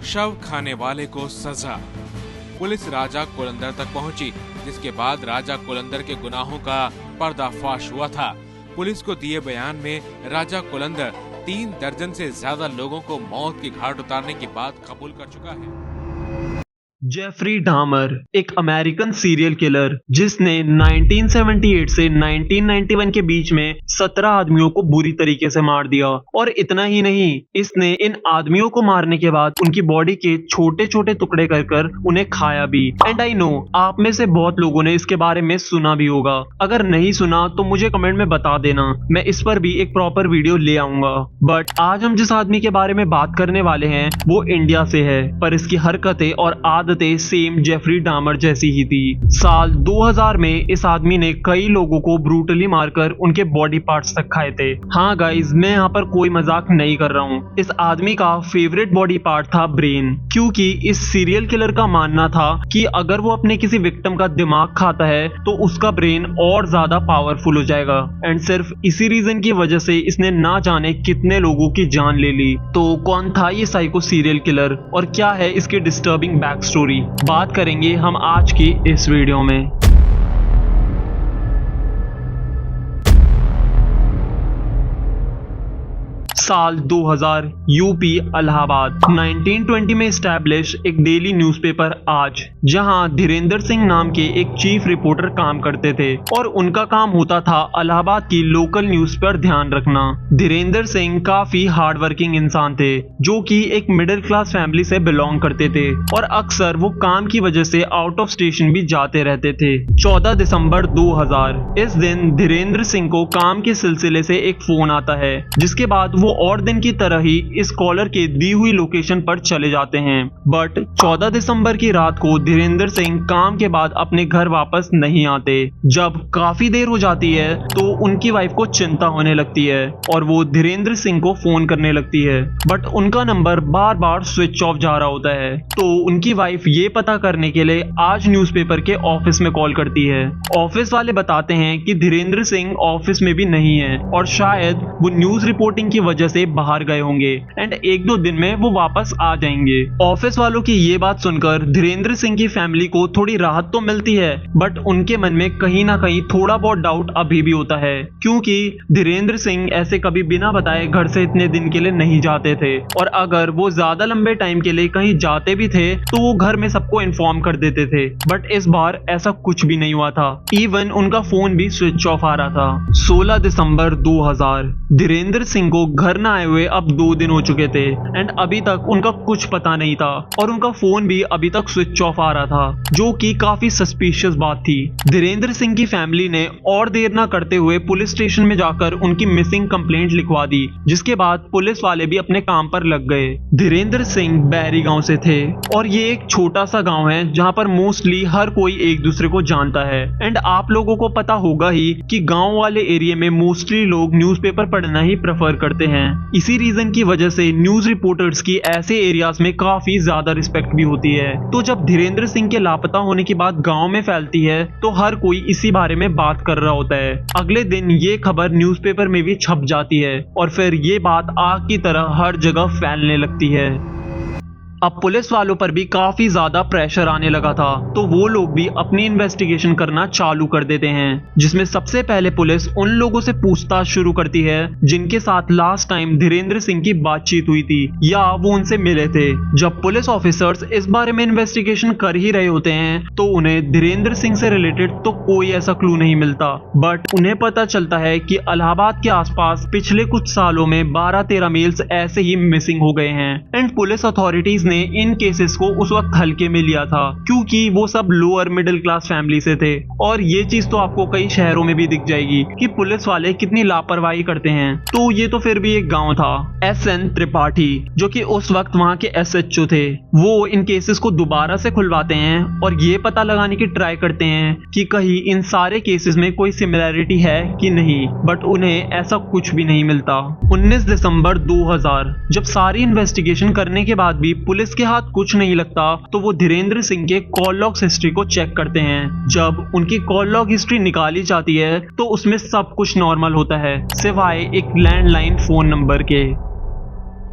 शव खाने वाले को सजा। पुलिस राजा कुलंदर तक पहुंची, जिसके बाद राजा कुलंदर के गुनाहों का पर्दाफाश हुआ था। पुलिस को दिए बयान में राजा कुलंदर 3 दर्जन से ज्यादा लोगों को मौत की घाट उतारने की बात कबूल कर चुका है। जेफरी डामर एक अमेरिकन सीरियल किलर जिसने 1978 से 1991 के बीच में 17 आदमियों को बुरी तरीके से मार दिया। और इतना ही नहीं, इसने इन आदमियों को मारने के बाद उनकी बॉडी के छोटे छोटे टुकड़े कर कर उन्हें खाया भी। एंड आई नो आप में से बहुत लोगों ने इसके बारे में सुना भी होगा। अगर नहीं सुना तो मुझे कमेंट में बता देना, मैं इस पर भी एक प्रॉपर वीडियो ले आऊंगा। बट आज हम जिस आदमी के बारे में बात करने वाले हैं वो इंडिया से है, पर इसकी हरकतें और आदतें सेम जेफरी डामर जैसी ही थी। साल 2000 में इस आदमी ने कई लोगों को ब्रूटली मारकर उनके बॉडी पार्ट्स तक खाए थे। हाँ गाइज, मैं यहाँ पर कोई मजाक नहीं कर रहा हूँ। इस आदमी का फेवरेट बॉडी पार्ट था ब्रेन, क्योंकि इस सीरियल किलर का मानना था कि अगर वो अपने किसी विक्टिम का दिमाग खाता है तो उसका ब्रेन और ज्यादा पावरफुल हो जाएगा। एंड सिर्फ इसी रीजन की वजह से इसने ना जाने कितने लोगों की जान ले ली। तो कौन था ये साइको सीरियल किलर और क्या है इसकी डिस्टर्बिंग बैक स्टोरी, बात करेंगे हम आज की इस वीडियो में। साल 2000 यूपी इलाहाबाद 1920 में स्टैब्लिश एक डेली न्यूज़पेपर आज, जहां धीरेंद्र सिंह नाम के एक चीफ रिपोर्टर काम करते थे और उनका काम होता था इलाहाबाद की लोकल न्यूज पर ध्यान रखना। धीरेंद्र सिंह काफी हार्ड वर्किंग इंसान थे जो कि एक मिडिल क्लास फैमिली से बिलोंग करते थे और अक्सर वो काम की वजह से आउट ऑफ स्टेशन भी जाते रहते थे। 14 दिसंबर 2000 इस दिन धीरेंद्र सिंह को काम के सिलसिले से एक फोन आता है, जिसके बाद वो और दिन की तरह ही इस कॉलर के दी हुई लोकेशन पर चले जाते हैं। बट 14 दिसंबर की रात को धीरेंद्र सिंह काम के बाद अपने घर वापस नहीं आते। जब काफी देर हो जाती है तो उनकी वाइफ को चिंता होने लगती है और वो धीरेंद्र सिंह को फोन करने लगती है, बट उनका नंबर बार बार स्विच ऑफ जा रहा होता है। तो उनकी वाइफ ये पता करने के लिए आज न्यूज़पेपर के ऑफिस में कॉल करती है। ऑफिस वाले बताते हैं कि धीरेंद्र सिंह ऑफिस में भी नहीं है और शायद वो न्यूज रिपोर्टिंग की वजह से बाहर गए होंगे एंड 1-2 दिन में वो वापस आ जाएंगे। ऑफिस वालों की ये बात सुनकर धीरेंद्र सिंह की फैमिली को थोड़ी राहत तो मिलती है, बट उनके मन में कहीं ना कहीं थोड़ा बहुत डाउट अभी भी होता है, क्योंकि धीरेंद्र सिंह ऐसे कभी बिना बताए घर से इतने दिन के लिए नहीं जाते थे और अगर वो ज्यादा लंबे टाइम के लिए कहीं जाते भी थे तो वो घर में सबको इन्फॉर्म कर देते थे। बट इस बार ऐसा कुछ भी नहीं हुआ था, इवन उनका फोन भी स्विच ऑफ आ रहा था। 16 दिसंबर 2000 धीरेंद्र सिंह को घर न आए हुए अब 2 दिन हो चुके थे एंड अभी तक उनका कुछ पता नहीं था और उनका फोन भी अभी तक स्विच ऑफ आ रहा था, जो कि काफी सस्पिशियस बात थी। धीरेंद्र सिंह की फैमिली ने और देर ना करते हुए पुलिस स्टेशन में जाकर उनकी मिसिंग कंप्लेंट लिखवा दी, जिसके बाद पुलिस वाले भी अपने काम पर लग गए। धीरेंद्र सिंह बैरी गांव से थे और ये एक छोटा सा गांव है जहां पर मोस्टली हर कोई एक दूसरे को जानता है। एंड आप लोगों को पता होगा ही कि गांव वाले एरिया में मोस्टली लोग न्यूज़पेपर पढ़ना ही प्रेफर करते हैं। इसी रीजन की वजह से न्यूज रिपोर्टर्स की ऐसे एरियाज में काफी ज्यादा रिस्पेक्ट भी होती है। तो जब धीरेंद्र सिंह के लापता होने की बात गांव में फैलती है तो हर कोई इसी बारे में बात कर रहा होता है। अगले दिन ये खबर न्यूज़पेपर में भी छप जाती है और फिर ये बात आग की तरह हर जगह फैलने लगती है। अब पुलिस वालों पर भी काफी ज्यादा प्रेशर आने लगा था, तो वो लोग भी अपनी इन्वेस्टिगेशन करना चालू कर देते हैं, जिसमें सबसे पहले पुलिस उन लोगों से पूछताछ शुरू करती है जिनके साथ लास्ट टाइम धीरेंद्र सिंह की बातचीत हुई थी या वो उनसे मिले थे। जब पुलिस ऑफिसर्स इस बारे में इन्वेस्टिगेशन कर ही रहे होते हैं तो उन्हें धीरेंद्र सिंह से रिलेटेड तो कोई ऐसा क्लू नहीं मिलता, बट उन्हें पता चलता है कि इलाहाबाद के आसपास पिछले कुछ सालों में 12-13 मेल्स ऐसे ही मिसिंग हो गए हैं। एंड पुलिस अथॉरिटीज ने इन केसेस को उस वक्त हल्के में लिया था क्योंकि वो सब लोअर मिडिल क्लास फैमिली से थे। और ये चीज तो आपको कई शहरों में भी दिख जाएगी कि पुलिस वाले कितनी लापरवाही करते हैं। तो ये तो फिर भी एक गांव था। SN त्रिपाठी जो कि उस वक्त वहां के SHO थे, वो इन केसेस को दोबारा से खुलवाते हैं और ये पता लगाने की ट्राई करते हैं कि कहीं इन सारे केसेस में कोई सिमिलैरिटी है कि नहीं, बट उन्हें ऐसा कुछ भी नहीं मिलता। 19 दिसंबर 2000 जब सारी इन्वेस्टिगेशन करने के बाद भी पुलिस के हाथ कुछ नहीं लगता तो वो धीरेंद्र सिंह के कॉल लॉग हिस्ट्री को चेक करते हैं। जब उनकी कॉल लॉग हिस्ट्री निकाली जाती है तो उसमें सब कुछ नॉर्मल होता है सिवाय एक लैंडलाइन फोन नंबर के।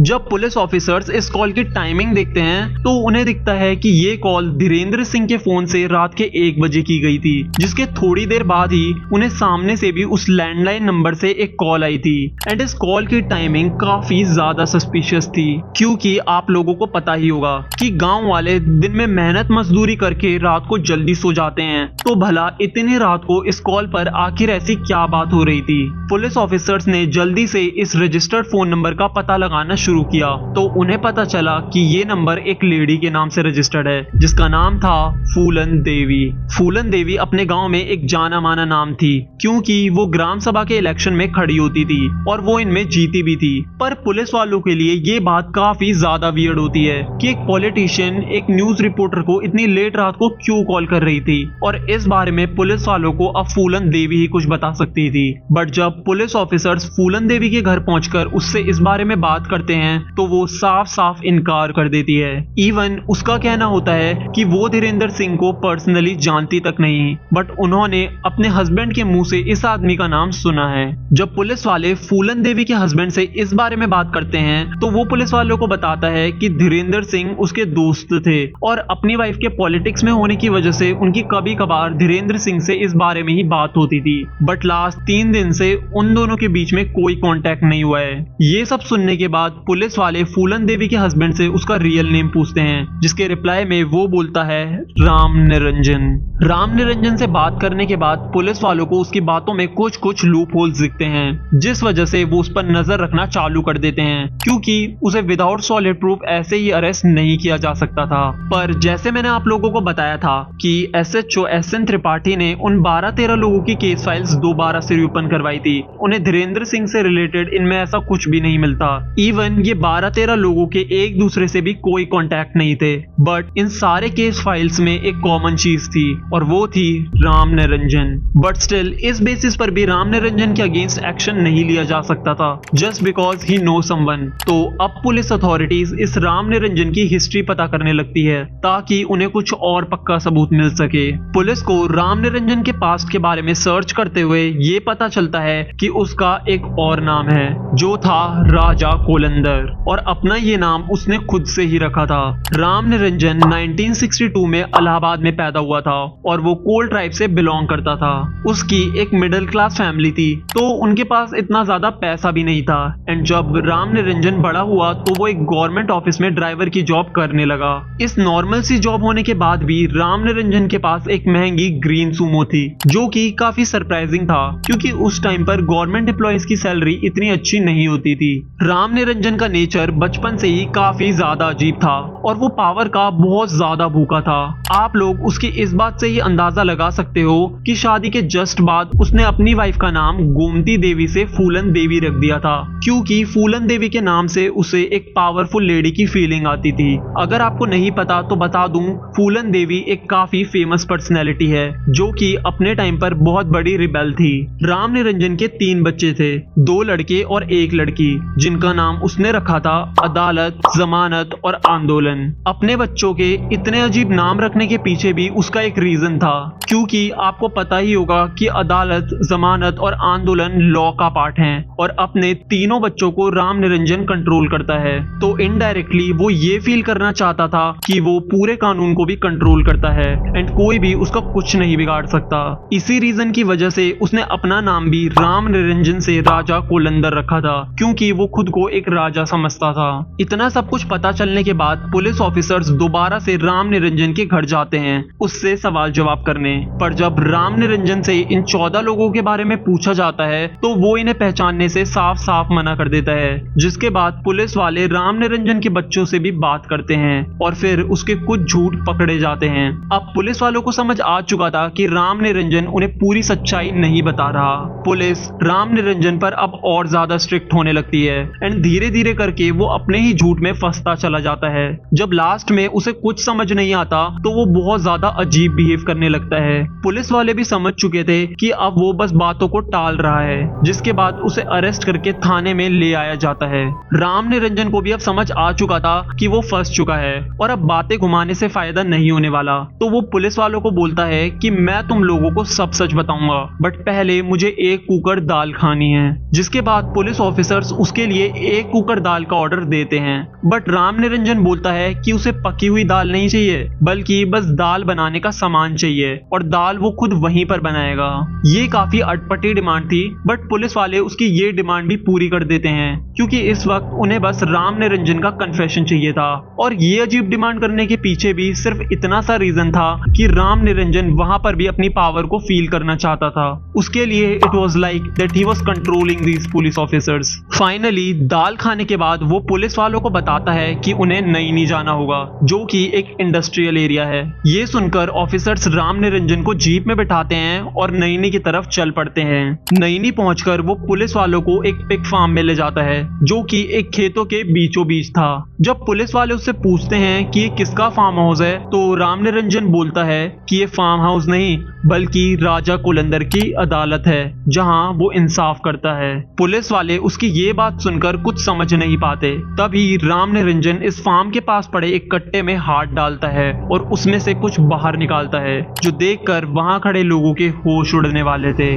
जब पुलिस ऑफिसर्स इस कॉल की टाइमिंग देखते हैं तो उन्हें दिखता है कि ये कॉल धीरेंद्र सिंह के फोन से रात के 1 बजे की गई थी, जिसके थोड़ी देर बाद ही उन्हें सामने से भी उस लैंडलाइन नंबर से एक कॉल आई थी। एंड इस कॉल की टाइमिंग काफी ज्यादा सस्पिशियस थी, क्योंकि आप लोगों को पता ही होगा कि गांव वाले दिन में मेहनत मजदूरी करके रात को जल्दी सो जाते हैं, तो भला इतनी रात को इस कॉल पर आखिर ऐसी क्या बात हो रही थी। पुलिस ऑफिसर्स ने जल्दी से इस रजिस्टर्ड फोन नंबर का पता लगाना शुरू किया, तो उन्हें पता चला कि ये नंबर एक लेडी के नाम से रजिस्टर्ड है, जिसका नाम था फूलन देवी। फूलन देवी अपने गांव में एक जाना माना नाम थी, क्योंकि वो ग्राम सभा के इलेक्शन में खड़ी होती थी और वो इनमें जीती भी थी। पर पुलिस वालों के लिए ये बात काफी ज्यादा वियर्ड होती है कि एक पॉलिटिशियन एक न्यूज रिपोर्टर को इतनी लेट रात को क्यों कॉल कर रही थी, और इस बारे में पुलिस वालों को अब फूलन देवी ही कुछ बता सकती थी। बट जब पुलिस ऑफिसर्स फूलन देवी के घर पहुंचकर उससे इस बारे में बात करते हैं तो वो साफ साफ इनकार कर देती है। इवन उसका कहना होता है कि वो धीरेंद्र सिंह को पर्सनली जानती तक नहीं, बट उन्होंने अपने हस्बैंड के मुंह से इस आदमी का नाम सुना है। जब पुलिस वाले फूलन देवी के हस्बैंड से इस बारे में बात करते हैं तो वो पुलिस वालों को बताता है कि धीरेंद्र सिंह उसके दोस्त थे और अपनी वाइफ के पॉलिटिक्स में होने की वजह से उनकी कभी कभार धीरेंद्र सिंह से इस बारे में ही बात होती थी, बट लास्ट 3 दिन से उन दोनों के बीच में कोई कांटेक्ट नहीं हुआ है। ये सब सुनने के बाद पुलिस वाले फूलन देवी के हस्बैंड से उसका रियल नेम पूछते हैं, जिसके रिप्लाई में वो बोलता है राम निरंजन। राम निरंजन से बात करने के बाद पुलिस वालों को उसकी बातों में कुछ कुछ लूप होल्स दिखते हैं, जिस वजह से वो उस पर नजर रखना चालू कर देते हैं, क्योंकि उसे विदाउट सॉलिड प्रूफ ऐसे ही अरेस्ट नहीं किया जा सकता था। पर जैसे मैंने आप लोगों को बताया था कि SHO SN त्रिपाठी ने उन 12-13 लोगों की केस फाइल्स दोबारा से रीओपन करवाई थी। उन्हें धीरेंद्र सिंह से रिलेटेड इनमें ऐसा कुछ भी नहीं मिलता। इवन ये 12-13 लोगों के एक दूसरे से भी कोई कांटेक्ट नहीं थे, बट इन सारे केस फाइल्स में एक कॉमन चीज थी और वो थी राम निरंजन। बट स्टिल इस बेसिस पर भी राम निरंजन के अगेंस्ट एक्शन नहीं लिया जा सकता था, just because he know someone. तो अब पुलिस अथॉरिटीज इस राम निरंजन की हिस्ट्री पता करने लगती है ताकि उन्हें कुछ और पक्का सबूत मिल सके। पुलिस को राम निरंजन के पास्ट के बारे में सर्च करते हुए ये पता चलता है कि उसका एक और नाम है जो था राजा कोलंदर, और अपना ये नाम उसने खुद से ही रखा था। राम निरंजन 1962 में इलाहाबाद में पैदा हुआ था और वो कोल ट्राइब से बिलोंग करता था। उसकी एक मिडिल क्लास फैमिली थी, तो उनके पास इतना ज्यादा पैसा भी नहीं था। एंड जब राम निरंजन बड़ा हुआ तो वो एक गवर्नमेंट ऑफिस में ड्राइवर की जॉब करने लगा। इस नॉर्मल सी जॉब होने के बाद भी राम निरंजन के पास एक महंगी ग्रीन सूमो थी, जो कि काफी सरप्राइजिंग था, क्योंकि उस टाइम पर गवर्नमेंट एम्प्लॉइज की सैलरी इतनी अच्छी नहीं होती थी। राम निरंजन का नेचर बचपन से ही काफी ज्यादा अजीब था और वो पावर का बहुत ज्यादा भूखा था। आप लोग उसकी इस बात से ही अंदाजा लगा सकते हो कि शादी के जस्ट बाद उसने अपनी वाइफ का नाम गोमती देवी से फूलन देवी रख दिया था, क्योंकि फूलन देवी के नाम से उसे एक पावरफुल लेडी की फीलिंग आती थी। अगर आपको नहीं पता तो बता दूं, फूलन देवी एक काफी फेमस पर्सनैलिटी है जो कि अपने टाइम पर बहुत बड़ी रिबेल थी। राम निरंजन के 3 बच्चे थे, 2 लड़के और 1 लड़की, जिनका नाम उसने रखा था अदालत, जमानत और आंदोलन। अपने बच्चों के इतने अजीब नाम रखने के पीछे भी उसका एक रीजन था, क्योंकि आपको पता ही होगा कि अदालत, जमानत और आंदोलन लॉ का पार्ट हैं और अपने तीनों बच्चों को राम निरंजन कंट्रोल करता है। तो इनडायरेक्टली वो ये फील करना चाहता था कि वो पूरे कानून को भी कंट्रोल करता है एंड कोई भी उसका कुछ नहीं बिगाड़ सकता। इसी रीजन की वजह से उसने अपना नाम भी राम निरंजन से राजा कोलंदर रखा था, क्योंकि वो खुद को एक राजा समझता था। इतना सब कुछ पता चलने के बाद पुलिस ऑफिसर्स दोबारा से राम निरंजन के घर जाते हैं उससे सवाल जवाब करने। पर जब राम निरंजन से इन 14 लोगों के बारे में पूछा जाता है तो वो इन्हें पहचानने से साफ साफ मना कर देता है, जिसके बाद पुलिस वाले राम निरंजन के बच्चों से भी बात करते हैं और फिर उसके कुछ झूठ पकड़े जाते हैं। अब पुलिस वालों को समझ आ चुका था कि राम निरंजन उन्हें पूरी सच्चाई नहीं बता रहा। पुलिस राम निरंजन पर अब और ज्यादा स्ट्रिक्ट होने लगती है एंड धीरे धीरे करके वो अपने ही झूठ में फंसता चला जाता है। जब लास्ट में उसे कुछ समझ नहीं आता तो वो बहुत ज्यादा अजीब बिहेव बिहेव करने लगता है। पुलिस वाले भी समझ चुके थे कि अब वो बस बातों को टाल रहा है, जिसके बाद उसे अरेस्ट करके थाने में ले आया जाता है। राम निरंजन को भी अब समझ आ चुका था कि वो फंस चुका है और अब बातें घुमाने से फायदा नहीं होने वाला, तो वो पुलिस वालों को बोलता है कि मैं तुम लोगों को सब सच बताऊंगा, बट पहले मुझे एक कुकर दाल खानी है। जिसके बाद पुलिस ऑफिसर्स उसके लिए एक कुकर दाल का ऑर्डर देते हैं, बट राम निरंजन बोलता है कि उसे पकी हुई दाल नहीं चाहिए, बल्कि बस दाल बनाने का सामान चाहिए और दाल वो खुद वहीं पर बनाएगा। ये काफी अटपटी डिमांड थी, बट पुलिस वाले उसकी ये डिमांड भी पूरी कर देते हैं, क्योंकि इस वक्त उन्हें बस राम निरंजन का कन्फेशन चाहिए था। और ये अजीब डिमांड करने के पीछे भी सिर्फ इतना सा रीजन था कि राम निरंजन वहां पर भी अपनी पावर को फील करना चाहता था। उसके लिए it was like that he was controlling these police officers. Finally दाल खाने के बाद वो पुलिस वालों को बताता है कि उन्हें नईनी जाना होगा, जो कि एक इंडस्ट्रियल एरिया है। ये सुनकर ऑफिसर्स राम निरंजन को जीप में बिठाते हैं और नईनी की तरफ चल पड़ते हैं। नईनी पहुंचकर वो पुलिस वालों को एक पिग फार्म में ले जाता है, जो कि एक खेतों के बीचों बीच था। जब पुलिस वाले उससे पूछते हैं कि ये किसका फार्म हाउस है, तो राम निरंजन बोलता है कि ये फार्म हाउस नहीं बल्कि राजा कुलंदर की अदालत है, जहां वो इंसाफ करता है। पुलिस वाले उसकी ये बात सुनकर कुछ समझ नहीं पाते। तभी राम निरंजन इस फार्म के पास पड़े एक कट्टे में हाथ डालता है और उसमें से कुछ बाहर निकालता है, जो देखकर वहां खड़े लोगों के होश उड़ने वाले थे।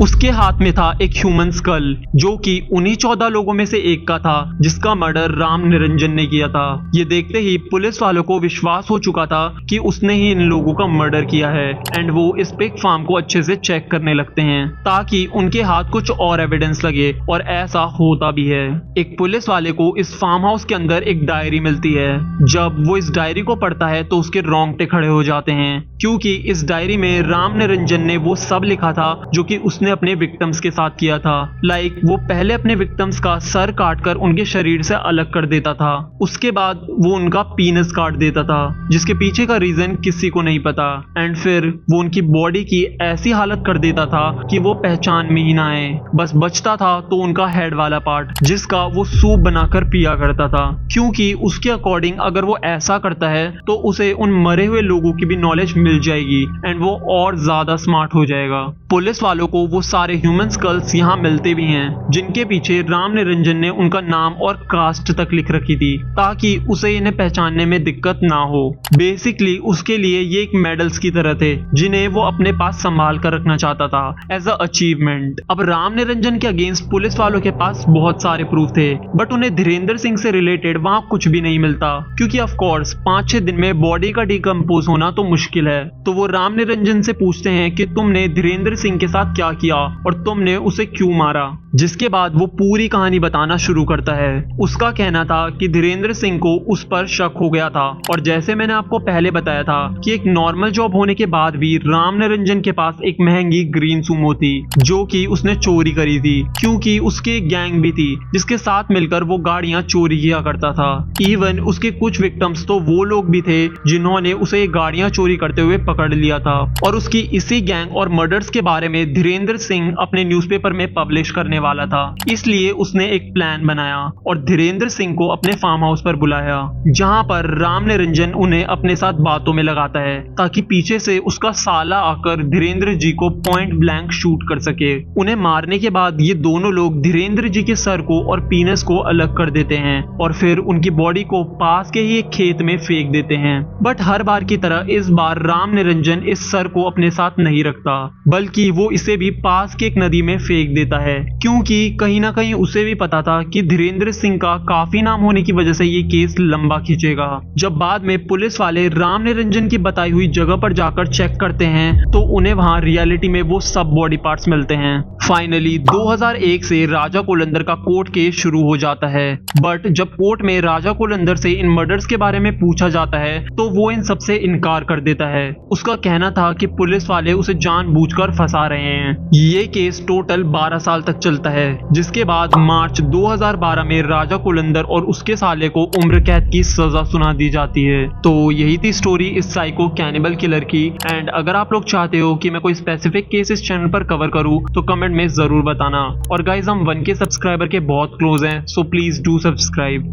उसके हाथ में था एक ह्यूमन स्कल, जो कि उन्हीं 14 लोगों में से एक का था जिसका मर्डर राम निरंजन ने किया था। ये देखते ही पुलिस वालों को विश्वास हो चुका था कि उसने ही इन लोगों का मर्डर किया है, एंड वो इस पिग फार्म को अच्छे से चेक करने लगते हैं ताकि उनके हाथ कुछ और एविडेंस लगे, और ऐसा होता भी है। एक पुलिस वाले को इस फार्म हाउस के अंदर एक डायरी मिलती है। जब वो इस डायरी को पढ़ता है तो उसके रोंगटे खड़े हो जाते हैं, क्योंकि इस डायरी में राम निरंजन ने वो सब लिखा था जो कि उसने अपने विक्टिम्स के साथ किया था। लाइक वो पहले अपने विक्टिम्स का सर काटकर उनके शरीर से अलग कर देता था, उसके बाद वो उनका पीनस काट देता था, जिसके पीछे का रीजन किसी को नहीं पता, एंड फिर वो उनकी बॉडी की ऐसी हालत कर देता था कि वो पहचान में ही ना आए। बस बचता था तो उनका हेड वाला पार्ट, जिसका वो सूप बनाकर पिया करता था, क्योंकि उसके अकॉर्डिंग अगर वो ऐसा करता है तो उसे उन मरे हुए लोगों की भी नॉलेज मिल जाएगी एंड वो और ज्यादा स्मार्ट हो जाएगा। पुलिस वालों को वो सारे ह्यूमन स्कल्स यहाँ मिलते भी हैं, जिनके पीछे राम निरंजन ने उनका नाम और कास्ट तक लिख रखी थी, ताकि उसे इन्हें पहचानने में दिक्कत ना हो। बेसिकली उसके लिए ये एक मेडल्स की तरह थे, जिन्हें वो अपने पास संभाल कर रखना चाहता था एज अ अचीवमेंट। अब राम निरंजन के अगेंस्ट पुलिस वालों के पास बहुत सारे प्रूफ थे, बट उन्हें धीरेंद्र सिंह से रिलेटेड वहां कुछ भी नहीं मिलता, क्योंकि ऑफ कोर्स 5-6 दिन में बॉडी का डिकम्पोज होना तो मुश्किल है। तो वो राम निरंजन से पूछते हैं कि तुमने धीरेंद्र सिंह के साथ क्या किया और तुमने उसे क्यों मारा, जिसके बाद वो पूरी कहानी बताना शुरू करता है। उसका कहना था कि धीरेंद्र सिंह को उस पर शक हो गया था, और जैसे मैंने आपको पहले बताया था कि एक नॉर्मल जॉब होने के बाद भी राम निरंजन के पास एक महंगी ग्रीन सुमो थी, जो कि उसने चोरी करी थी, क्योंकि उसकी एक गैंग भी थी जिसके साथ मिलकर वो गाड़ियां चोरी किया करता था। इवन उसके कुछ विक्टिम्स तो वो लोग भी थे जिन्होंने उसे गाड़ियां चोरी करते हुए पकड़ लिया था, और उसकी इसी गैंग और मर्डर्स के बारे में धीरेंद्र सिंह अपने न्यूज़पेपर में पब्लिश करने वाला था। इसलिए उसने एक प्लान बनाया और धीरेंद्र सिंह को अपने फार्म हाउस पर बुलाया, जहां पर राम निरंजन उन्हें अपने साथ बातों में लगाता है, ताकि पीछे से उसका साला आकर धीरेंद्र जी को पॉइंट ब्लैंक शूट कर सके। उन्हें मारने के बाद ये दोनों लोग धीरेंद्र जी के सर को और पीनस को अलग कर देते हैं, और फिर उनकी बॉडी को पास के ही एक खेत में फेंक देते हैं। बट हर बार की तरह इस बार राम निरंजन इस सर को अपने साथ नहीं रखता, बल्कि वो इसे भी पास की एक नदी में फेंक देता है, क्योंकि कहीं ना कहीं उसे भी पता था कि धीरेंद्र सिंह का काफी नाम होने की वजह से ये केस लंबा खींचेगा। जब बाद में पुलिस वाले राम निरंजन की बताई हुई जगह पर जाकर चेक करते हैं तो उन्हें वहां रियलिटी में वो सब बॉडी पार्ट्स मिलते हैं। फाइनली 2001 से राजा कुलंदर का कोर्ट केस शुरू हो जाता है, बट जब कोर्ट में राजा कुलंदर से इन मर्डर्स के बारे में पूछा जाता है तो वो इन सबसे इनकार कर देता है। उसका कहना था कि पुलिस वाले उसे जानबूझकर फंसा रहे हैं। ये केस टोटल 12 साल तक चलता है, जिसके बाद मार्च 2012 में राजा कुलंदर और उसके साले को उम्र कैद की सजा सुना दी जाती है। तो यही थी स्टोरी इस साइको कैनिबल किलर की। एंड अगर आप लोग चाहते हो कि मैं कोई स्पेसिफिक केस इस चैनल पर कवर करूं तो कमेंट में जरूर बताना। और गाइज हम 1K सब्सक्राइबर के बहुत क्लोज हैं, सो प्लीज डू सब्सक्राइब।